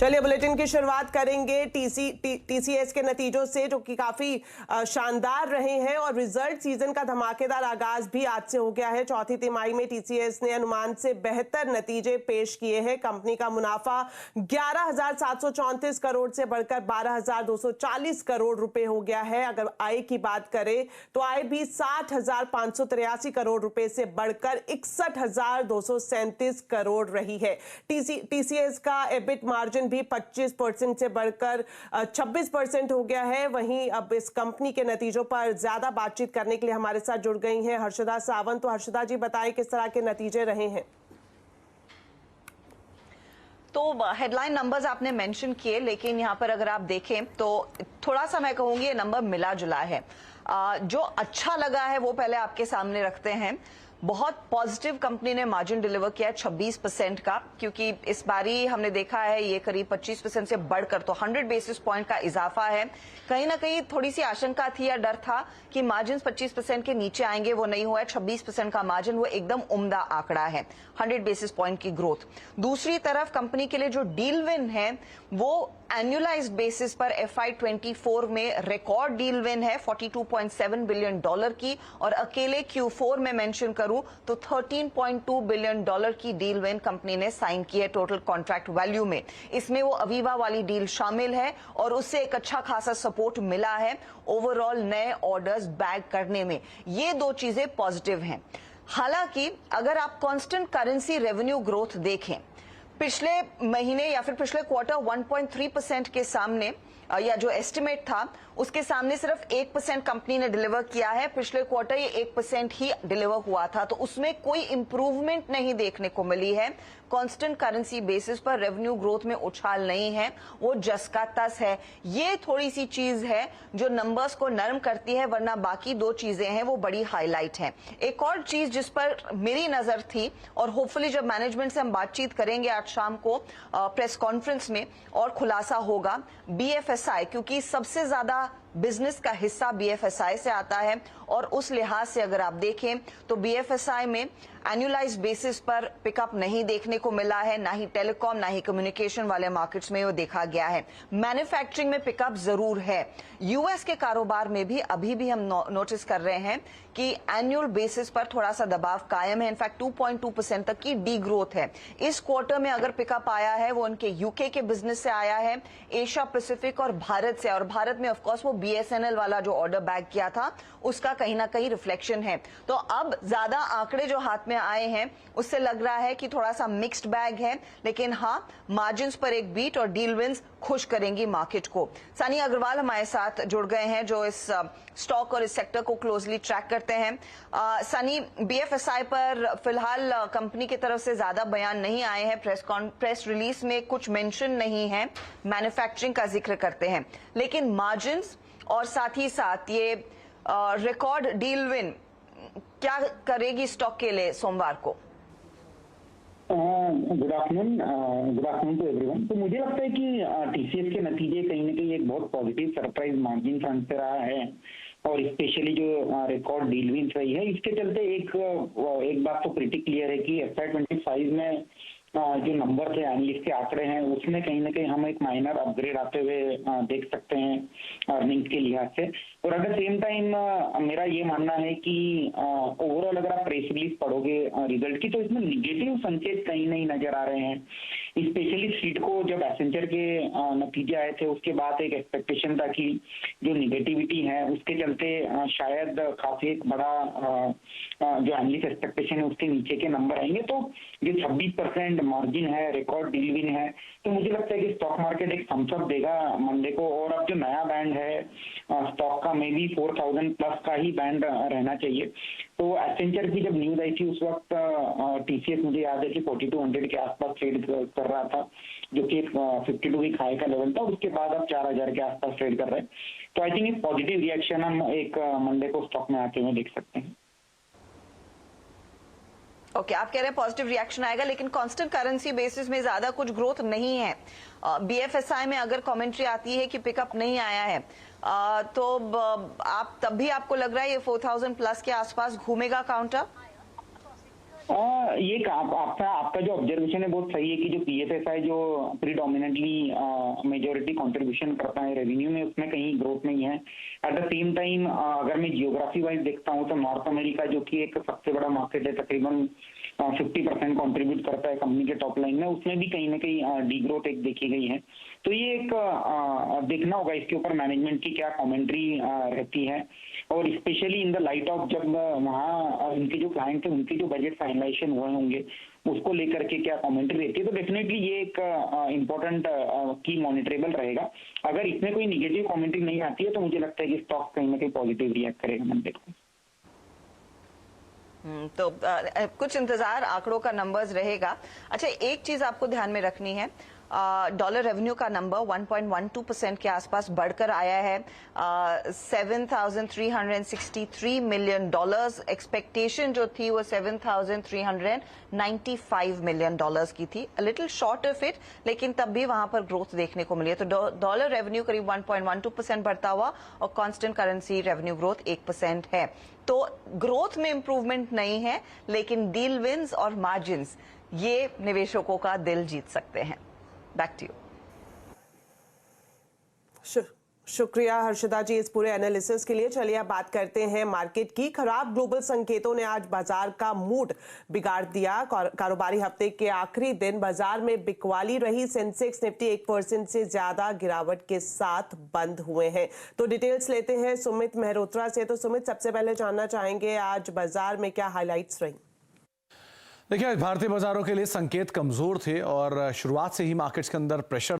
चलिए बुलेटिन की शुरुआत करेंगे टीसीएस के नतीजों से, जो कि काफी शानदार रहे हैं और रिजल्ट सीजन का धमाकेदार आगाज भी आज से हो गया है। चौथी तिमाही में टीसीएस ने अनुमान से बेहतर नतीजे पेश किए हैं। कंपनी का मुनाफा 11,734 करोड़ से बढ़कर 12,240 करोड़ रुपए हो गया है। अगर आय की बात करें तो आय भी 60,583 करोड़ रुपए से बढ़कर 61,237 करोड़ रही है। टीसीएस का एबिट मार्जिन भी 25% से बढ़कर 26% हो गया है। वहीं अब इस कंपनी के नतीजों पर ज्यादा बातचीत करने के लिए हमारे साथ जुड़ गई हैं हर्षदा सावंत। तो हर्षदा जी बताएं किस तरह के नतीजे रहे हैं। तो हेडलाइन नंबर्स आपने मेंशन किए, लेकिन यहाँ पर अगर आप देखें तो थोड़ा सा मैं कहूंगी ये नंबर मिला जुला है। जो अच्छा लगा है वो पहले आपके सामने रखते हैं। बहुत पॉजिटिव कंपनी ने मार्जिन डिलीवर किया है 26% का, क्योंकि इस बारी हमने देखा है ये करीब 25% से बढ़कर तो 100 बेसिस पॉइंट का इजाफा है। कहीं ना कहीं थोड़ी सी आशंका थी या डर था कि मार्जिन 25% के नीचे आएंगे, वो नहीं हुआ है। 26% का मार्जिन वो एकदम उम्दा आंकड़ा है, 100 बेसिस पॉइंट की ग्रोथ। दूसरी तरफ कंपनी के लिए जो डील विन है वो एनुअलाइज्ड बेसिस पर FY24 में रिकॉर्ड डील विन है 42.7 बिलियन डॉलर की, और अकेले Q4 में मेंशन करूं तो 13.2 बिलियन डॉलर की डील विन कंपनी ने साइन की है टोटल कॉन्ट्रैक्ट वैल्यू में। इसमें वो अवीवा वाली डील शामिल है और उससे एक अच्छा खासा सपोर्ट मिला है ओवरऑल नए ऑर्डर्स बैग करने में। ये दो चीजें पॉजिटिव हैं। हालांकि अगर आप कांस्टेंट करेंसी रेवेन्यू ग्रोथ देखें, पिछले महीने या फिर पिछले क्वार्टर 1.3% के सामने या जो एस्टिमेट था उसके सामने सिर्फ 1% कंपनी ने डिलीवर किया है। पिछले क्वार्टर ये 1% ही डिलीवर हुआ था, तो उसमें कोई इंप्रूवमेंट नहीं देखने को मिली है। कांस्टेंट करेंसी बेसिस पर रेवेन्यू ग्रोथ में उछाल नहीं है, वो जस का तस है। ये थोड़ी सी चीज है जो नंबर्स को नरम करती है, वरना बाकी दो चीजें हैं वो बड़ी हाईलाइट हैं। एक और चीज जिस पर मेरी नजर थी, और होपफुली जब मैनेजमेंट से हम बातचीत करेंगे आज शाम को प्रेस कॉन्फ्रेंस में और खुलासा होगा, BFSI, क्योंकि सबसे ज्यादा बिजनेस का हिस्सा BFSI से आता है, और उस लिहाज से अगर आप देखें तो BFSI में एनुअलाइज्ड बेसिस पर पिकअप नहीं देखने को मिला है, ना ही टेलीकॉम ना ही कम्युनिकेशन वाले मार्केट्स में वो देखा गया है। मैन्युफैक्चरिंग में पिकअप जरूर है। यूएस के कारोबार में भी अभी भी हम नोटिस कर रहे हैं कि एनुअल बेसिस पर थोड़ा सा दबाव कायम है। इनफैक्ट 2.2% तक की डी ग्रोथ है। इस क्वार्टर में अगर पिकअप आया है वो उनके यूके के बिजनेस से आया है, एशिया पैसिफिक और भारत से, और भारत में ऑफकोर्स वो BSNL वाला जो ऑर्डर बैग किया था उसका कहीं ना कहीं रिफ्लेक्शन है। तो अब ज्यादा आंकड़े जो हाथ में आए हैं उससे लग रहा है कि थोड़ा सा मिक्स्ड बैग है, लेकिन हाँ मार्जिन्स पर एक बीट और डील विंस खुश करेंगी मार्केट को। सनी अग्रवाल हमारे साथ जुड़ गए हैं जो इस स्टॉक और इस सेक्टर को क्लोजली ट्रैक करते हैं। सनी, BFSI पर फिलहाल कंपनी की तरफ से ज्यादा बयान नहीं आए हैं, प्रेस रिलीज में कुछ मेंशन नहीं है, मैन्युफैक्चरिंग का जिक्र करते हैं, लेकिन मार्जिन्स और साथ ही साथ ये रिकॉर्ड डील विन क्या करेगी स्टॉक के लिए सोमवार को? Good afternoon to everyone. तो मुझे लगता है कि टीसीएस के नतीजे कहीं ना कहीं एक बहुत पॉजिटिव सरप्राइज मार्जिन फ्रंट से रहा है, और स्पेशली जो रिकॉर्ड डील विंस रही है इसके चलते एक बात तो प्रीटी क्लियर है कि FY25 में जो नंबर थे एनालिस्ट के आंकड़े हैं उसमें कहीं ना कहीं हम एक माइनर अपग्रेड आते हुए देख सकते हैं अर्निंग्स के लिहाज से। और अगर सेम टाइम मेरा ये मानना है कि ओवरऑल अगर आप प्रेस रिलीज पढ़ोगे रिजल्ट की तो इसमें निगेटिव संकेत कहीं नहीं नजर आ रहे हैं। स्पेशली सीट को जब एसेंचर के नतीजे आए थे उसके बाद एक एक्सपेक्टेशन था कि जो निगेटिविटी है उसके चलते शायद काफी एक बड़ा जो एनालिस्ट एक्सपेक्टेशन है उसके नीचे के नंबर आएंगे। तो जो 26% मार्जिन है, रिकॉर्ड डील विन है, तो मुझे लगता है कि स्टॉक मार्केट एक थम्स अप देगा मंडे को। और अब जो नया बैंड है स्टॉक का मे बी 4000 प्लस का ही बैंड रहना चाहिए। तो एसेंचर की जब न्यूज आई थी उस वक्त टीसीएस मुझे याद है कि 4200 के आसपास ट्रेड कर रहा था, जो कि 52 वीक हाई का लेवल था। उसके बाद अब 4000 के आसपास ट्रेड कर रहे हैं। तो आई थिंक एक पॉजिटिव रिएक्शन हम एक मंडे को स्टॉक में आते हुए देख सकते हैं। ओके, आप कह रहे हैं पॉजिटिव रिएक्शन आएगा, लेकिन कांस्टेंट करेंसी बेसिस में ज्यादा कुछ ग्रोथ नहीं है। BFSI में अगर कमेंट्री आती है कि पिकअप नहीं आया है तो आप तब भी आपको लग रहा है ये 4000 प्लस के आसपास घूमेगा काउंटर? ये आपका जो ऑब्जर्वेशन है बहुत सही है कि जो पीएफएसआई जो प्रीडोमिनेंटली मेजोरिटी कंट्रीब्यूशन करता है रेवेन्यू में, उसमें कहीं ग्रोथ नहीं है। एट द सेम टाइम अगर मैं जियोग्राफी वाइज देखता हूँ तो नॉर्थ अमेरिका जो कि एक सबसे बड़ा मार्केट है, तकरीबन 50% कंट्रीब्यूट करता है कंपनी के टॉप लाइन में, उसमें भी कहीं ना कहीं डी ग्रोथ एक देखी गई है। तो ये एक देखना होगा इसके ऊपर मैनेजमेंट की क्या कमेंट्री रहती है, और specially in the light of जब वहाँ उनके जो क्लाइंट है उनके जो बजट फाइनलाइजेशन हुए होंगे उसको लेकर के क्या कमेंट्री रहती है। तो डेफिनेटली ये एक इम्पोर्टेंट की मॉनिटरेबल रहेगा। अगर इसमें कोई निगेटिव कमेंट्री नहीं आती है तो मुझे लगता है कि स्टॉक कहीं ना कहीं पॉजिटिव रिएक्ट करेगा मंडे को। तो कुछ इंतजार आंकड़ों का नंबर्स रहेगा। अच्छा, एक चीज आपको ध्यान में रखनी है, डॉलर रेवेन्यू का नंबर 1.12% के आसपास बढ़कर आया है। 7,363 मिलियन डॉलर्स, एक्सपेक्टेशन जो थी वो 7,395 मिलियन डॉलर्स की थी, लिटिल शॉर्ट ऑफ इट, लेकिन तब भी वहां पर ग्रोथ देखने को मिली है। तो डॉलर रेवेन्यू करीब 1.12% बढ़ता हुआ और कांस्टेंट करेंसी रेवेन्यू ग्रोथ 1% है। तो ग्रोथ में इंप्रूवमेंट नहीं है, लेकिन डील विंस और मार्जिन्स ये निवेशकों का दिल जीत सकते हैं। Back to you. शुक्रिया हर्षदा जी इस पूरे एनालिसिस के लिए। चलिए अब बात करते हैं मार्केट की। खराब ग्लोबल संकेतों ने आज बाजार का मूड बिगाड़ दिया। कारोबारी हफ्ते के आखिरी दिन बाजार में बिकवाली रही। सेंसेक्स निफ्टी 1% से ज्यादा गिरावट के साथ बंद हुए हैं। तो डिटेल्स लेते हैं सुमित मेहरोत्रा से। तो सुमित, सबसे पहले जानना चाहेंगे आज बाजार में क्या हाइलाइट्स रही? देखिए, भारतीय बाजारों के लिए संकेत कमजोर थे और शुरुआत से ही मार्केट्स के अंदर प्रेशर